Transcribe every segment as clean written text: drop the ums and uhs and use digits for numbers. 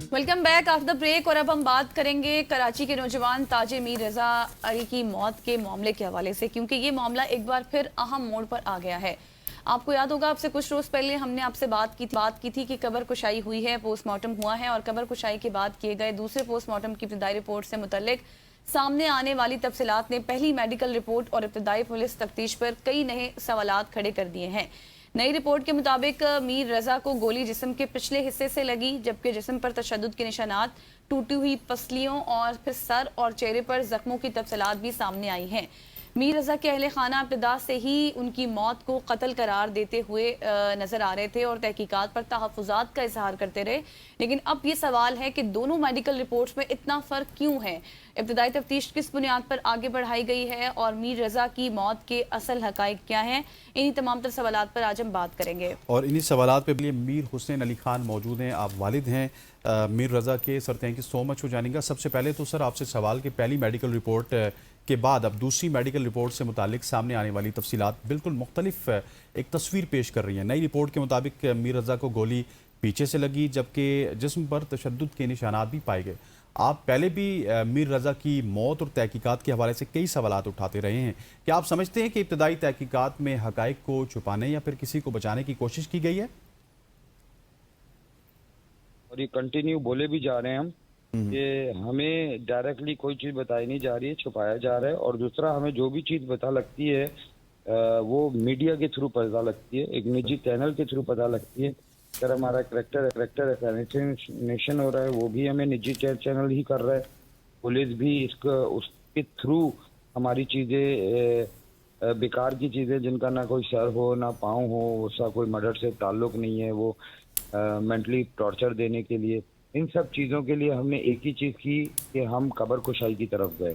Welcome back after the break. और अब हम बात करेंगे कराची के नौजवान ताजे मीर रजा अली की मौत के मामले के हवाले से, क्योंकि ये मामला एक बार फिर अहम मोड़ पर आ गया है। आपको याद होगा, आपसे कुछ रोज पहले हमने आपसे बात की थी कि कबर कुशाई हुई है, पोस्टमार्टम हुआ है, और कबर कुशाई के बाद किए गए दूसरे पोस्टमार्टम की इब्तदाई रिपोर्ट से मुतल्लिक सामने आने वाली तफसीलात ने पहली मेडिकल रिपोर्ट और इब्तदाई पुलिस तफ्तीश पर कई नए सवालात खड़े कर दिए हैं। नई रिपोर्ट के मुताबिक मीर रजा को गोली जिस्म के पिछले हिस्से से लगी, जबकि जिस्म पर तशद्दुद के निशानात, टूटी हुई पसलियों और फिर सर और चेहरे पर जख्मों की तफसीलात भी सामने आई हैं। मीर रजा के अहले खाना इब्तिदा से ही उनकी मौत को कत्ल करार देते हुए नजर आ रहे थे और तहकीकात पर तहफ़्फ़ुज़ात का इजहार करते रहे। लेकिन अब ये सवाल है कि दोनों मेडिकल रिपोर्ट्स में इतना फ़र्क क्यों है, इब्तिदाई तफ्तीश किस बुनियाद पर आगे बढ़ाई गई है, और मीर रजा की मौत के असल हक़ाइक़ क्या हैं। इन्हीं तमाम तर सवालात पर आज हम बात करेंगे। और इन्हीं सवालात पे लिए मीर हुसैन अली खान मौजूद हैं। आप वालिद हैं मीर रजा के। Sir, thank you so much हो जानेगा। सबसे पहले तो सर आपसे सवाल कि पहली मेडिकल रिपोर्ट के बाद अब दूसरी मेडिकल रिपोर्ट से मुतालिक सामने आने वाली तफसीलात बिल्कुल मुख्तलिफ एक तस्वीर पेश कर रही है। नई रिपोर्ट के मुताबिक मीर रजा को गोली पीछे से लगी, जबकि जिस्म पर तशद्दुद के निशानात भी पाए गए। आप पहले भी मीर रजा की मौत और तहकीकात के हवाले से कई सवालात उठाते रहे हैं। क्या आप समझते हैं कि इब्तदाई तहकीकात में हक़ाइक़ को छुपाने या फिर किसी को बचाने की कोशिश की गई है? और ये कंटिन्यू बोले भी जा रहे हैं हम कि हमें डायरेक्टली कोई चीज बताई नहीं जा रही है, छुपाया जा रहा है। और दूसरा, हमें जो भी चीज पता लगती है वो मीडिया के थ्रू पता लगती है, एक निजी चैनल के थ्रू पता लगती है। अगर हमारा करेक्टर असैसिनेशन हो रहा है, वो भी हमें निजी चैनल ही कर रहा है। पुलिस भी उसके थ्रू हमारी चीजें, बेकार की चीजें जिनका ना कोई सर हो ना पाँव हो, उसका कोई मर्डर से ताल्लुक नहीं है, वो मेंटली टॉर्चर देने के लिए, इन सब चीज़ों के लिए हमने एक ही चीज़ की कि हम कबर कुशाई की तरफ गए,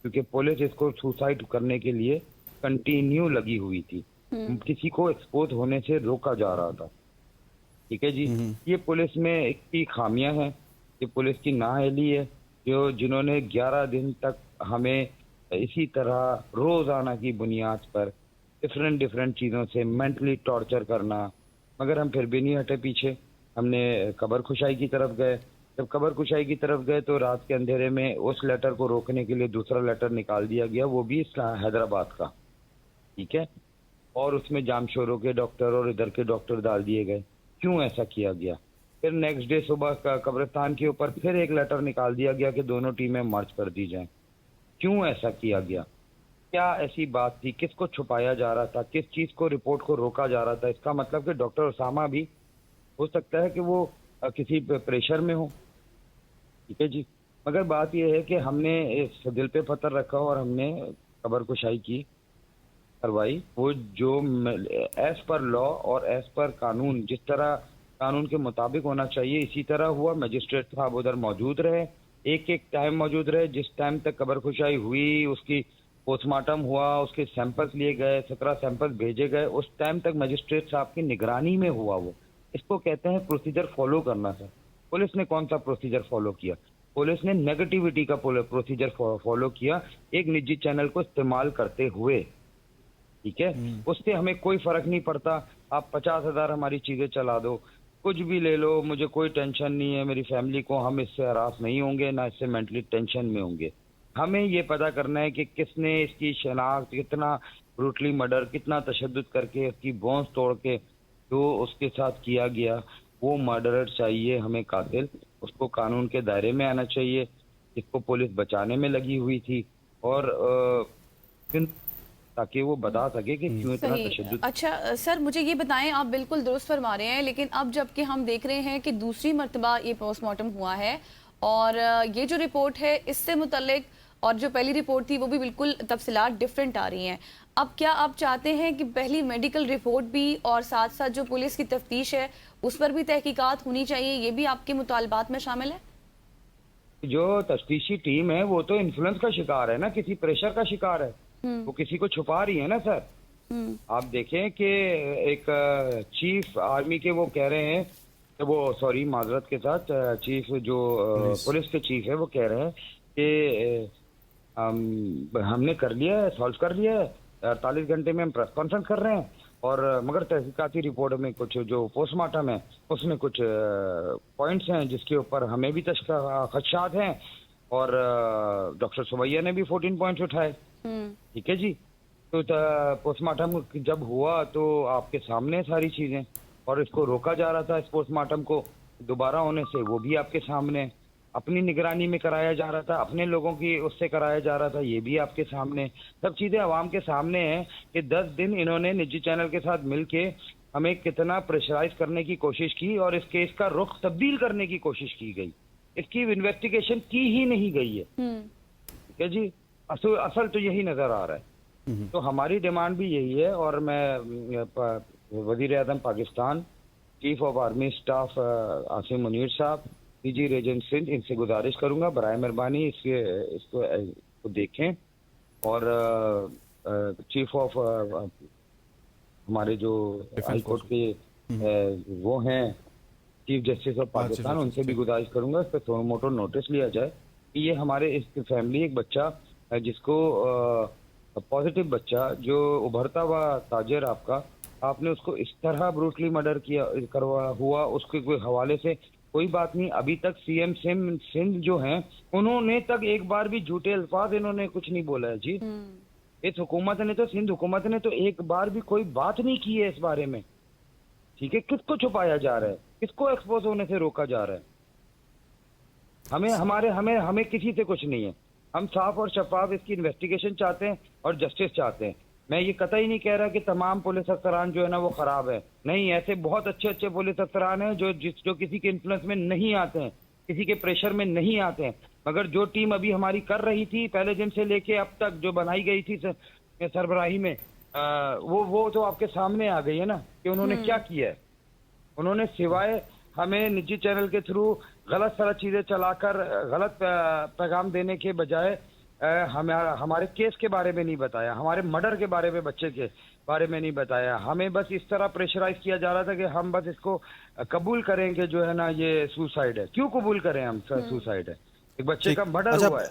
क्योंकि पुलिस इसको सुसाइड करने के लिए कंटिन्यू लगी हुई थी। किसी को एक्सपोज होने से रोका जा रहा था। ठीक है जी। ये पुलिस में एक की खामियां हैं, ये पुलिस की नाअहली है, जिन्होंने 11 दिन तक हमें इसी तरह रोजाना की बुनियाद पर डिफरेंट चीज़ों से मेंटली टॉर्चर करना। मगर हम फिर भी नहीं हटे पीछे, हमने कबर खुशाई की तरफ गए। जब कबर खुशाई की तरफ गए तो रात के अंधेरे में उस लेटर को रोकने के लिए दूसरा लेटर निकाल दिया गया, वो भी हैदराबाद का। ठीक है। और उसमें जामशोरों के डॉक्टर और इधर के डॉक्टर डाल दिए गए। क्यों ऐसा किया गया? फिर नेक्स्ट डे सुबह कब्रिस्तान के ऊपर फिर एक लेटर निकाल दिया गया कि दोनों टीमें मार्च कर दी जाएं। क्यों ऐसा किया गया? क्या ऐसी बात थी? किसको छुपाया जा रहा था? किस चीज को, रिपोर्ट को रोका जा रहा था? इसका मतलब कि डॉक्टर उसामा भी हो सकता है कि वो किसी प्रेशर में हो। ठीक है जी। मगर बात यह है कि हमने इस दिल पे पत्थर रखा और हमने कबर कुशाई की, करवाई। वो जो एज पर लॉ और एज पर कानून, जिस तरह कानून के मुताबिक होना चाहिए, इसी तरह हुआ। मजिस्ट्रेट साहब उधर मौजूद रहे, एक टाइम मौजूद रहे। जिस टाइम तक कबर कुशाई हुई, उसकी पोस्टमार्टम हुआ, उसके सैंपल्स लिए गए, 17 सैंपल्स भेजे गए, उस टाइम तक मजिस्ट्रेट साहब की निगरानी में हुआ। वो इसको कहते हैं प्रोसीजर फॉलो करना। सर, पुलिस ने कौन सा प्रोसीजर फॉलो किया? पुलिस ने नेगेटिविटी का प्रोसीजर फॉलो किया, एक निजी चैनल को इस्तेमाल करते हुए। ठीक है। उससे हमें कोई फर्क नहीं पड़ता। आप 50,000 हमारी चीजें चला दो, कुछ भी ले लो, मुझे कोई टेंशन नहीं है। मेरी फैमिली को हम इससे हरास नहीं होंगे, ना इससे मेंटली टेंशन में होंगे। हमें ये पता करना है कि किसने इसकी शनाख्त, कितना ब्रूटली मर्डर, कितना तशद्दुद करके उसकी बोन्स तोड़ के जो उसके साथ किया गया, वो मर्डरर चाहिए हमें, कातिल। उसको कानून के दायरे में आना चाहिए, जिसको पुलिस बचाने में लगी हुई थी, और ताकि वो बता सके कि क्यों इतना तशद्दुद। अच्छा सर, मुझे ये बताएं, आप बिल्कुल दुरुस्त फरमा रहे हैं, लेकिन अब जबकि हम देख रहे हैं कि दूसरी मर्तबा ये पोस्टमार्टम हुआ है और ये जो रिपोर्ट है इससे मुतल्लिक और जो पहली रिपोर्ट थी वो भी बिल्कुल तफसीलात डिफरेंट आ रही हैं। अब क्या आप चाहते हैं कि पहली मेडिकल रिपोर्ट भी और साथ साथ जो पुलिस की तफ्तीश है उस पर भी तहकीकात होनी चाहिए, ये भी आपके मुतालबात में शामिल है? जो तफ्तीशी टीम है वो तो इन्फ्लुएंस का शिकार है ना, किसी प्रेशर का शिकार है। वो किसी को छुपा रही है ना सर। आप देखें कि एक चीफ आर्मी के वो कह रहे हैं, वो सॉरी माजरत के साथ, चीफ जो पुलिस के चीफ है वो कह रहे हैं कि हमने कर लिया है, सॉल्व कर लिया है, 48 घंटे में हम प्रेस कॉन्फ्रेंस कर रहे हैं और मगर तहकीकाती रिपोर्ट में कुछ जो पोस्टमार्टम है उसमें कुछ पॉइंट्स हैं जिसके ऊपर हमें भी खदशात हैं, और डॉक्टर सुमैया ने भी 14 पॉइंट्स उठाए। ठीक है जी। तो पोस्टमार्टम जब हुआ तो आपके सामने सारी चीजें, और इसको रोका जा रहा था, इस पोस्टमार्टम को दोबारा होने से, वो भी आपके सामने। अपनी निगरानी में कराया जा रहा था, अपने लोगों की उससे कराया जा रहा था, ये भी आपके सामने। सब चीजें आवाम के सामने हैं कि 10 दिन इन्होंने निजी चैनल के साथ मिलके हमें कितना प्रेशराइज करने की कोशिश की और इस केस का रुख तब्दील करने की कोशिश की गई। इसकी इन्वेस्टिगेशन की ही नहीं गई है। ठीक है जी। असल तो यही नजर आ रहा है। तो हमारी डिमांड भी यही है, और मैं वजीर आज़म Pakistan, chief of army staff Asim Munir साहब, डीजी रेजेंट सिंध, इनसे गुजारिश करूंगा बराए मेहरबानी इसको देखें, और चीफ ऑफ हमारे जो हाई कोर्ट के वो हैं चीफ जस्टिस ऑफ पाकिस्तान, उनसे भी गुजारिश करूंगा इस पर मोटो नोटिस लिया जाए कि ये हमारे इस फैमिली एक बच्चा जिसको पॉजिटिव बच्चा जो उभरता हुआ ताजिर आपने उसको इस तरह ब्रूटली मर्डर हुआ उसके कोई हवाले से कोई बात नहीं। अभी तक सीएम सिंध जो हैं उन्होंने तक एक बार भी झूठे अल्फाज इन्होंने कुछ नहीं बोला है जी। इस हुकूमत ने तो, सिंध हुकूमत ने तो एक बार भी कोई बात नहीं की है इस बारे में। ठीक है। किसको छुपाया जा रहा है, किसको एक्सपोज होने से रोका जा रहा है? हमें किसी से कुछ नहीं है। हम साफ और शफाफ इसकी इन्वेस्टिगेशन चाहते हैं और जस्टिस चाहते हैं। मैं ये कतई नहीं कह रहा कि तमाम पुलिस अफसरान जो है ना वो खराब है, नहीं, ऐसे बहुत अच्छे अच्छे पुलिस अफसरान हैं जो किसी के इन्फ्लुएंस में नहीं आते हैं, किसी के प्रेशर में नहीं आते हैं। मगर जो टीम अभी हमारी कर रही थी पहले दिन से लेके अब तक जो बनाई गई थी सरबराही में, वो तो आपके सामने आ गई है ना कि उन्होंने क्या किया है। उन्होंने सिवाय हमें निजी चैनल के थ्रू गलत सारा चीजें चलाकर गलत पैगाम देने के बजाय हमारे केस के बारे में नहीं बताया, हमारे मर्डर के बारे में, बच्चे के बारे में नहीं बताया। हमें बस इस तरह प्रेशराइज किया जा रहा था कि हम बस इसको कबूल करेंगे जो है ना ये सुसाइड है। क्यों कबूल करें हम सुसाइड है? एक बच्चे का मर्डर हुआ है।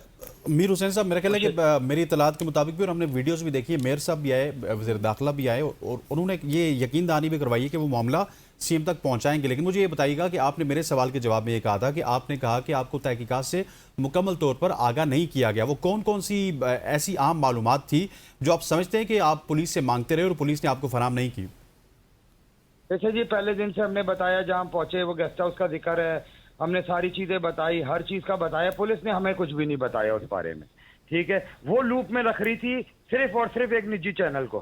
मीर हुसैन साहब, मेरा ख्याल है कि मेरी इतलात के मुताबिक भी, और हमने वीडियोस भी देखी है, मेयर साहब भी आए, वज़ीर दाखिला भी आए, और उन्होंने ये यकीन दहानी भी करवाई है कि वो मामला सीएम तक पहुंचाएंगे। लेकिन मुझे ये बताइएगा कि आपने मेरे सवाल के जवाब में ये कहा था कि आपने कहा कि आपको तहकीकात से मुकम्मल तौर पर आगाह नहीं किया गया। वो कौन कौन सी ऐसी आम मालूमात थी जो आप समझते हैं कि आप पुलिस से मांगते रहे और पुलिस ने आपको फराहम नहीं की? जैसे जी पहले दिन से हमने बताया, जहाँ पहुंचे वो गेस्ट हाउस का जिक्र है, हमने सारी चीजें बताई, हर चीज का बताया। पुलिस ने हमें कुछ भी नहीं बताया उस बारे में। ठीक है। वो लूप में रख रही थी सिर्फ और सिर्फ एक निजी चैनल को।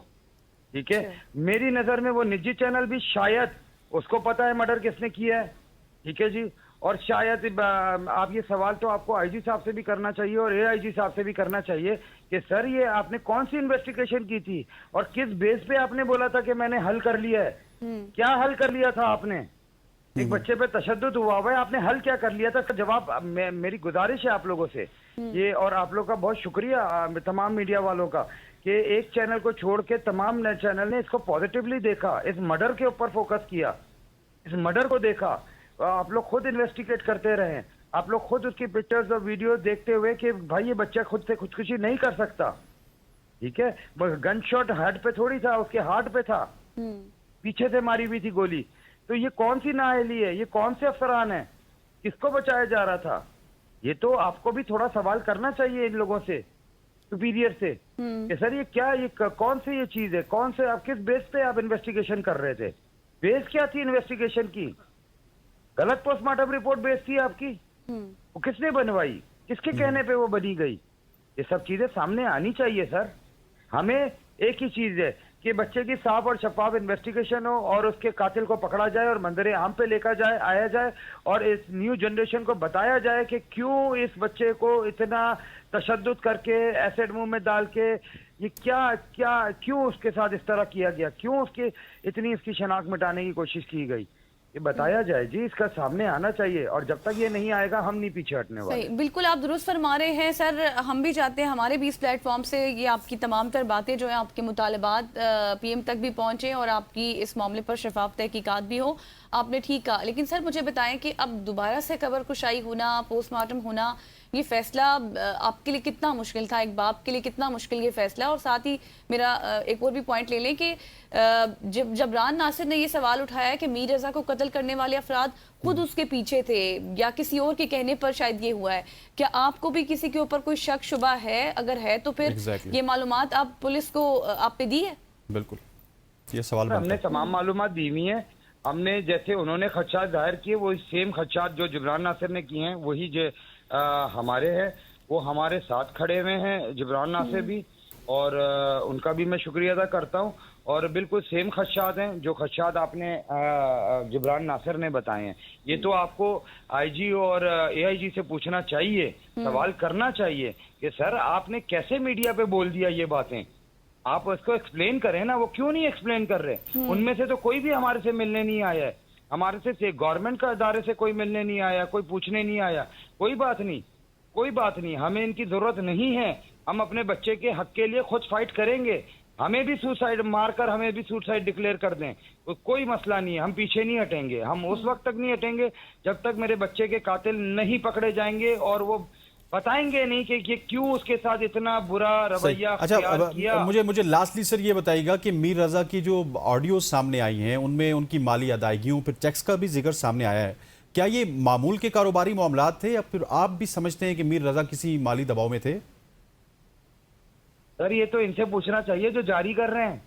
ठीक है। मेरी नजर में वो निजी चैनल भी शायद उसको पता है मर्डर किसने किया है। ठीक है जी। और शायद आप ये सवाल तो आपको आईजी साहब से भी करना चाहिए और एआईजी साहब से भी करना चाहिए कि सर ये आपने कौन सी इन्वेस्टिगेशन की थी और किस बेस पे आपने बोला था कि मैंने हल कर लिया है। क्या हल कर लिया था आपने? एक बच्चे पे तशद्दुद हुआ है, आपने हल क्या कर लिया था? जवाब मेरी गुजारिश है आप लोगों से ये, और आप लोगों का बहुत शुक्रिया तमाम मीडिया वालों का कि एक चैनल को छोड़ के तमाम चैनल ने इसको पॉजिटिवली देखा, इस मर्डर के ऊपर फोकस किया, इस मर्डर को देखा। आप लोग खुद इन्वेस्टिगेट करते रहे, आप लोग खुद उसकी पिक्चर्स और वीडियो देखते हुए कि भाई ये बच्चा खुद से खुदकुशी नहीं कर सकता। ठीक है। गन शॉट हेड पे थोड़ी था, उसके हार्ट पे था, पीछे से मारी हुई थी गोली। तो ये कौन सी नाअहली है? ये कौन से अफसरान है? किसको बचाया जा रहा था? ये तो आपको भी थोड़ा सवाल करना चाहिए इन लोगों से, सुपीरियर से, कि सर ये क्या, ये कौन सी ये चीज है? कौन से आप किस बेस पे आप इन्वेस्टिगेशन कर रहे थे? बेस क्या थी इन्वेस्टिगेशन की? गलत पोस्टमार्टम रिपोर्ट बेस थी आपकी। वो किसने बनवाई? किसके कहने पे वो बनी गई? ये सब चीजें सामने आनी चाहिए सर। हमें एक ही चीज है कि बच्चे की साफ और शफाफ इन्वेस्टिगेशन हो और उसके कातिल को पकड़ा जाए और मंजर आम पे लेकर आया जाए और इस न्यू जनरेशन को बताया जाए कि क्यों इस बच्चे को इतना तशद्दुद करके एसिड मुंह में डाल के ये क्यों उसके साथ इस तरह किया गया, क्यों इतनी इसकी शनाख्त मिटाने की कोशिश की गई, ये बताया जाए जी। इसका सामने आना चाहिए और जब तक ये नहीं आएगा हम नहीं पीछे हटने वाले। बिल्कुल आप दुरुस्त फरमा रहे हैं सर। हम भी चाहते हैं हमारे भी इस प्लेटफॉर्म से ये आपकी तमाम तर बातें जो है, आपके मुतालबात पीएम तक भी पहुंचे और आपकी इस मामले पर शफाफ तहकीकात भी हो। आपने ठीक कहा, लेकिन सर मुझे बताएं कि अब दोबारा से कबर कुशाई होना, पोस्टमार्टम होना, ये फैसला आपके लिए कितना मुश्किल था, एक बाप के लिए कितना मुश्किल ये फैसला। और साथ ही मेरा एक और भी पॉइंट ले लें कि जब जबरान नासिर ने ये सवाल उठाया कि मीर रजा को कत्ल करने वाले अफराद खुद उसके पीछे थे या किसी और के कहने पर शायद ये हुआ है, क्या आपको भी किसी के ऊपर कोई शक शुबा है? अगर है तो फिर ये मालूमात आप पुलिस को आपने दी है? बिल्कुल, ये सवाल हमने तमाम मालूमात दी हुई है। हमने जैसे उन्होंने खदशात जाहिर किए, वो सेम खदशात जो जबरान नासिर ने किए हैं वही जो हमारे हैं। वो हमारे साथ खड़े हुए हैं जबरान नासिर भी, और उनका भी मैं शुक्रिया अदा करता हूँ। और बिल्कुल सेम खदशात हैं जो खदशात आपने जबरान नासिर ने बताए हैं। ये तो आपको आईजी और एआईजी से पूछना चाहिए, सवाल करना चाहिए कि सर आपने कैसे मीडिया पे बोल दिया ये बातें। आप उसको एक्सप्लेन करें ना, वो क्यों नहीं एक्सप्लेन कर रहे? उनमें से तो कोई भी हमारे से मिलने नहीं आया है, हमारे से गवर्नमेंट का अदारे से कोई मिलने नहीं आया, कोई पूछने नहीं आया। कोई बात नहीं, कोई बात नहीं, हमें इनकी जरूरत नहीं है। हम अपने बच्चे के हक के लिए खुद फाइट करेंगे। हमें भी सुसाइड मारकर हमें भी सुसाइड डिक्लेयर कर दें, तो कोई मसला नहीं है। हम पीछे नहीं हटेंगे, हम उस वक्त तक नहीं हटेंगे जब तक मेरे बच्चे के कातिल नहीं पकड़े जाएंगे और वो बताएंगे नहीं कि ये क्यों उसके साथ इतना बुरा रवैया अच्छा, मुझे लास्टली सर ये बताइएगा कि मीर रजा की जो ऑडियो सामने आई हैं उनमें उनकी माली अदायगियों फिर टैक्स का भी जिक्र सामने आया है। क्या ये मामूल के कारोबारी मामलात थे या फिर आप भी समझते हैं कि मीर रजा किसी माली दबाव में थे? सर ये तो इनसे पूछना चाहिए जो जारी कर रहे हैं,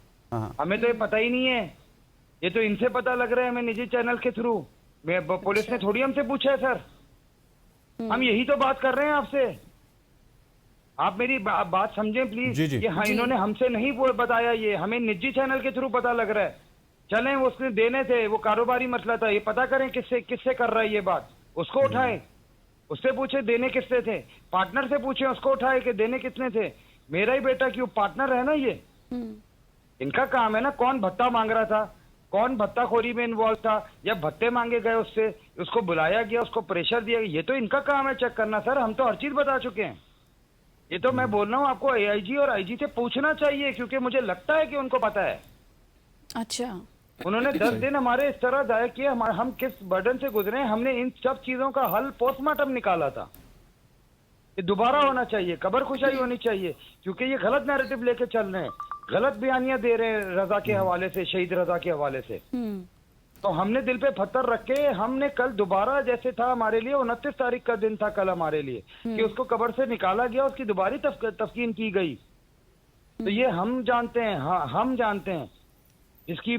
हमें तो ये पता ही नहीं है। ये तो इनसे पता लग रहा है हमें निजी चैनल के थ्रू। पुलिस ने थोड़ी हमसे पूछा है सर, हम यही तो बात कर रहे हैं आपसे। आप मेरी बात समझें प्लीज। ये हाँ, इन्होंने हमसे नहीं बताया, ये हमें निजी चैनल के थ्रू पता लग रहा है। चलें, वो उसने देने थे, वो कारोबारी मसला था, ये पता करें किससे कर रहा है ये बात, उसको उठाएं, उससे पूछे देने किससे थे, पार्टनर से पूछे उसको उठाए कि देने कितने थे। मेरा ही बेटा क्यों पार्टनर है ना, ये इनका काम है ना। कौन भत्ता मांग रहा था, कौन भत्ताखोरी में इन्वॉल्व था, या भत्ते मांगे गए उससे, उसको बुलाया गया, उसको प्रेशर दिया गया, ये तो इनका काम है चेक करना। सर हम तो हर चीज बता चुके हैं। ये तो मैं बोल रहा हूँ आपको एआईजी और आईजी से पूछना चाहिए, क्योंकि मुझे लगता है कि उनको पता है। अच्छा, उन्होंने 10 दिन हमारे इस तरह दायर किए, हम किस बर्डन से गुजरे। हमने इन सब चीजों का हल पोस्टमार्टम निकाला था। ये दोबारा होना चाहिए, कब्र खुशाई होनी चाहिए, क्योंकि ये गलत नैरेटिव लेके चल रहे हैं, गलत बयानियां दे रहे हैं रजा के हवाले से, शहीद रजा के हवाले से। तो हमने दिल पे पत्थर रख के हमने कल दोबारा, जैसे था हमारे लिए 29 तारीख का दिन था कल हमारे लिए, कि उसको कब्र से निकाला गया, उसकी दोबारी तफ्कीन की गई। तो ये हम जानते हैं, हाँ हम जानते हैं। जिसकी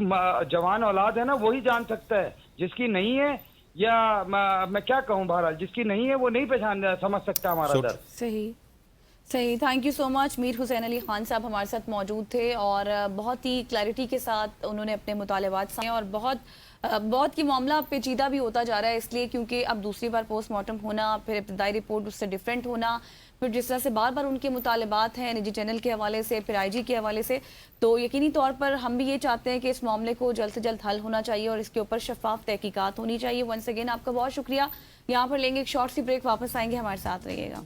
जवान औलाद है ना वही जान सकता है, जिसकी नहीं है, या मैं क्या कहूँ, बहरहाल जिसकी नहीं है वो नहीं पहचान समझ सकता हमारा दर्द। सही सही, thank you so much. Mir Hussain Ali Khan साहब हमारे साथ मौजूद थे और बहुत ही क्लैरिटी के साथ उन्होंने अपने मुतालबात साए और बहुत की मामला पेचीदा भी होता जा रहा है, इसलिए क्योंकि अब दूसरी बार पोस्टमार्टम होना, फिर इब्तदाई रिपोर्ट उससे डिफरेंट होना, फिर जिस तरह से बार बार उनके मुतालबात हैं निजी चैनल के हवाले से, फिर आईजी के हवाले से, तो यकीनी तौर पर हम भी ये चाहते हैं कि इस मामले को जल्द से जल्द हल होना चाहिए और इसके ऊपर शफाफ तहकीकात होनी चाहिए। वंस अगेन आपका बहुत शुक्रिया। यहाँ पर लेंगे एक शॉर्ट सी ब्रेक, वापस आएंगे, हमारे साथ रहिएगा।